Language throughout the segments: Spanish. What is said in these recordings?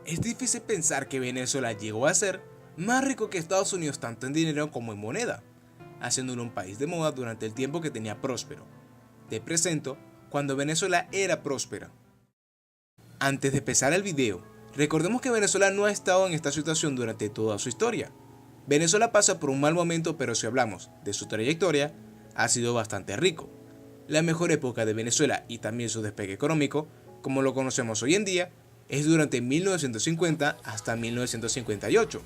Es difícil pensar que Venezuela llegó a ser más rico que Estados Unidos tanto en dinero como en moneda, haciéndolo un país de moda durante el tiempo que tenía próspero. Te presento cuando Venezuela era próspera. Antes de empezar el video, recordemos que Venezuela no ha estado en esta situación durante toda su historia. Venezuela pasa por un mal momento, pero si hablamos de su trayectoria, ha sido bastante rico. La mejor época de Venezuela y también su despegue económico, como lo conocemos hoy en día, es durante 1950 hasta 1958,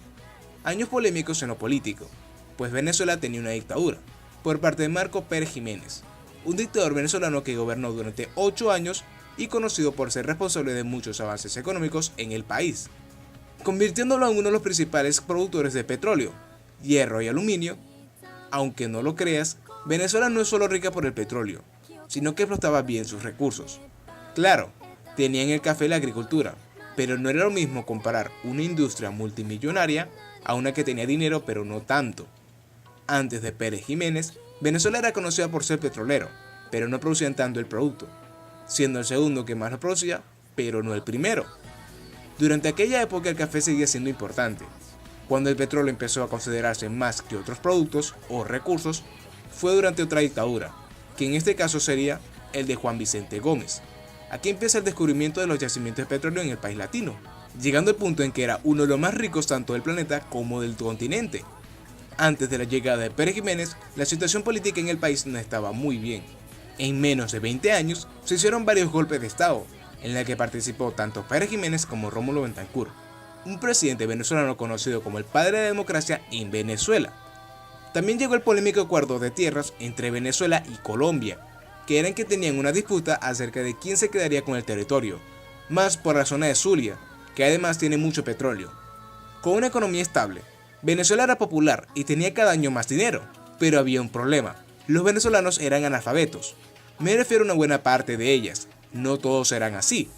años polémicos en lo político, pues Venezuela tenía una dictadura, por parte de Marcos Pérez Jiménez, un dictador venezolano que gobernó durante 8 años y conocido por ser responsable de muchos avances económicos en el país, convirtiéndolo en uno de los principales productores de petróleo, hierro y aluminio. Aunque no lo creas, Venezuela no es solo rica por el petróleo, sino que explotaba bien sus recursos. Claro, tenían el café y la agricultura, pero no era lo mismo comparar una industria multimillonaria a una que tenía dinero pero no tanto. Antes de Pérez Jiménez, Venezuela era conocida por ser petrolero, pero no producían tanto el producto, siendo el segundo que más lo producía, pero no el primero. Durante aquella época el café seguía siendo importante. Cuando el petróleo empezó a considerarse más que otros productos o recursos, fue durante otra dictadura, que en este caso sería el de Juan Vicente Gómez. Aquí empieza el descubrimiento de los yacimientos de petróleo en el país latino, llegando al punto en que era uno de los más ricos tanto del planeta como del continente. Antes de la llegada de Pérez Jiménez, la situación política en el país no estaba muy bien. En menos de 20 años se hicieron varios golpes de estado, en la que participó tanto Pérez Jiménez como Rómulo Betancourt, un presidente venezolano conocido como el padre de la democracia en Venezuela. También llegó el polémico acuerdo de tierras entre Venezuela y Colombia, que eran que tenían una disputa acerca de quién se quedaría con el territorio, más por la zona de Zulia, que además tiene mucho petróleo. Con una economía estable, Venezuela era popular y tenía cada año más dinero, pero había un problema: los venezolanos eran analfabetos. Me refiero a una buena parte de ellas, no todos eran así.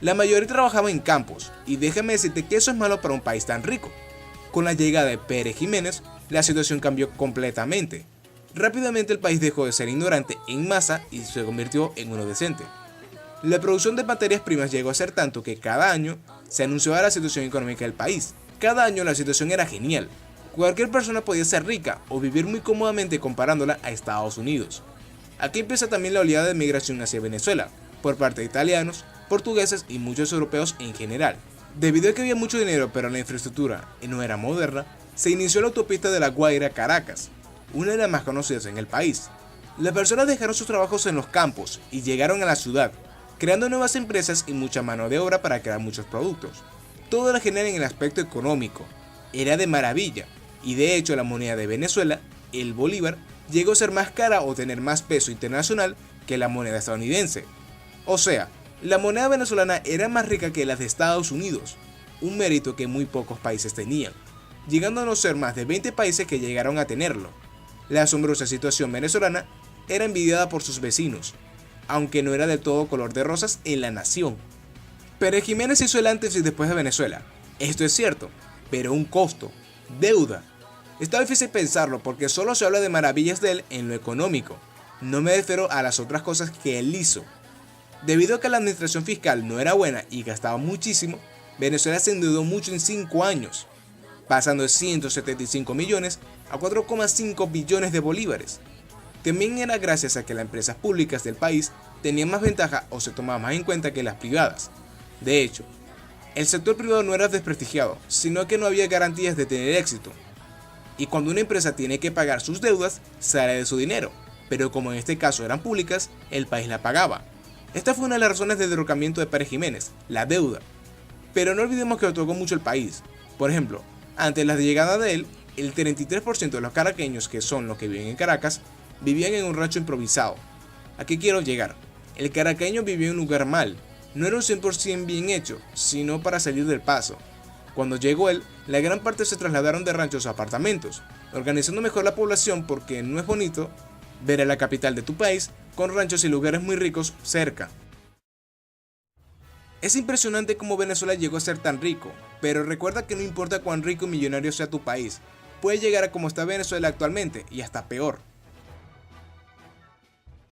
La mayoría trabajaba en campos, y déjame decirte que eso es malo para un país tan rico. Con la llegada de Pérez Jiménez, la situación cambió completamente. Rápidamente el país dejó de ser ignorante en masa y se convirtió en uno decente. La producción de materias primas llegó a ser tanto que cada año se anunciaba la situación económica del país. Cada año la situación era genial. Cualquier persona podía ser rica o vivir muy cómodamente comparándola a Estados Unidos. Aquí empieza también la oleada de migración hacia Venezuela, por parte de italianos, portugueses y muchos europeos en general. Debido a que había mucho dinero pero la infraestructura no era moderna, se inició la autopista de La Guaira a Caracas, una de las más conocidas en el país. Las personas dejaron sus trabajos en los campos y llegaron a la ciudad, creando nuevas empresas y mucha mano de obra para crear muchos productos. Todo era genial en el aspecto económico, era de maravilla, y de hecho la moneda de Venezuela, el bolívar, llegó a ser más cara o tener más peso internacional que la moneda estadounidense. O sea, la moneda venezolana era más rica que las de Estados Unidos, un mérito que muy pocos países tenían, llegando a no ser más de 20 países que llegaron a tenerlo. La asombrosa situación venezolana era envidiada por sus vecinos, aunque no era del todo color de rosas en la nación. Pérez Jiménez hizo el antes y después de Venezuela, esto es cierto, pero un costo: deuda. Está difícil pensarlo porque solo se habla de maravillas de él en lo económico, no me refiero a las otras cosas que él hizo. Debido a que la administración fiscal no era buena y gastaba muchísimo, Venezuela se endeudó mucho en 5 años, pasando de 175 millones a 4,5 billones de bolívares. También era gracias a que las empresas públicas del país tenían más ventaja o se tomaban más en cuenta que las privadas. De hecho, el sector privado no era desprestigiado, sino que no había garantías de tener éxito. Y cuando una empresa tiene que pagar sus deudas, sale de su dinero, pero como en este caso eran públicas, el país la pagaba. Esta fue una de las razones del derrocamiento de Pérez Jiménez, la deuda. Pero no olvidemos que lo tocó mucho el país. Por ejemplo, antes de la llegada de él, el 33% de los caraqueños, que son los que viven en Caracas, vivían en un rancho improvisado. ¿A qué quiero llegar? El caraqueño vivía en un lugar mal, no era un 100% bien hecho, sino para salir del paso. Cuando llegó él, la gran parte se trasladaron de ranchos a apartamentos, organizando mejor la población porque no es bonito ver a la capital de tu país con ranchos y lugares muy ricos cerca. Es impresionante cómo Venezuela llegó a ser tan rico, pero recuerda que no importa cuán rico y millonario sea tu país, puede llegar a como está Venezuela actualmente y hasta peor.